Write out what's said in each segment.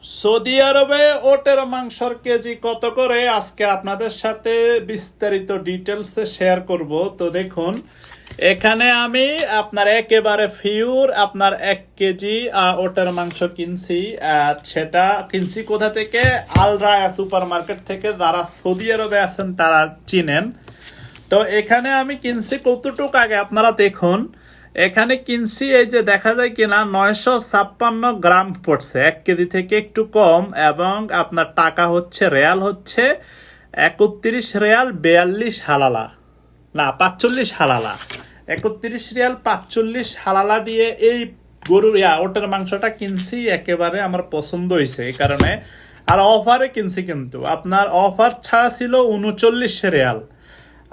Saudi আরবে ওটের মাংসর কেজি কত করে আজকে আপনাদের সাথে বিস্তারিত ডিটেলসে শেয়ার করব। তো দেখুন, এখানে আমি আপনার একেবারে ফিউর আপনার 1 কেজি ওটের মাংস কিনছি। সেটা কিনছি কোথা থেকে? আল রায়া সুপার মার্কেট থেকে। যারা সৌদি আরবে আছেন তারা চিনেন। তো এখানে আমি কিনছি কতটুক আগে আপনারা দেখুন। এখানে কিনছি, এই যে দেখা যায় কিনা 956 গ্রাম পড়ছে, 1 কেজি থেকে একটু কম। এবং আপনার টাকা হচ্ছে রিয়াল হচ্ছে 31 রিয়াল 42 হালালা, না 45 হালালা, 31 রিয়াল 45 হালালা দিয়ে এই গরুর ওটের মাংসটা কিনছি। একেবারে আমার পছন্দ হয়েছে এই কারণে। আর অফারে কিনছি, কিন্তু আপনার অফার ছাড়া ছিল 39 রিয়াল,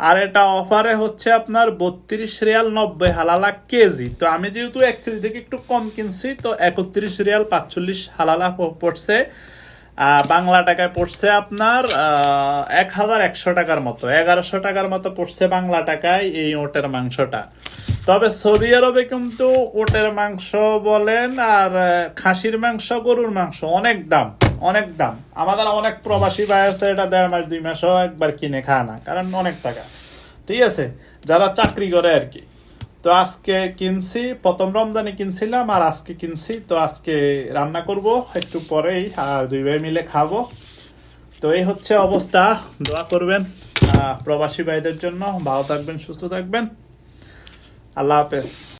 আর এটা অফারে হচ্ছে আপনার 32 রিয়াল 90 হালালা কেজি। তো আমি যেহেতু 1 কেজি থেকে একটু কম কিনছি, তো 31 রিয়াল 45 হালালা পড়ছে। বাংলা টাকায় পড়ছে আপনার 1100 টাকার মতো, 1100 টাকার মতো পড়ছে বাংলা টাকায় এই ওটের মাংসটা। তবে সৌদি আরবে কিন্তু ওটের মাংস বলেন আর খাসির মাংস, গরুর মাংস অনেক দাম, অনেক দাম। আমাদের অনেক প্রবাসী ভাই আছে, এটা 1.5 মাস 2 মাসও একবার কিনে খায় না, কারণ অনেক টাকা। ঠিক আছে, যারা চাকরি করে আর কি। তো আজকে কিনছি, প্রথম রমজানে কিনছিলাম আর আজকে কিনছি। তো আজকে রান্না করব একটু পরেই, আর 2 ভাই মিলে খাবো। তো এই হচ্ছে অবস্থা। দোয়া করবেন প্রবাসী ভাইদের জন্য। ভালো থাকবেন, সুস্থ থাকবেন। আল্লাহ হাফেজ।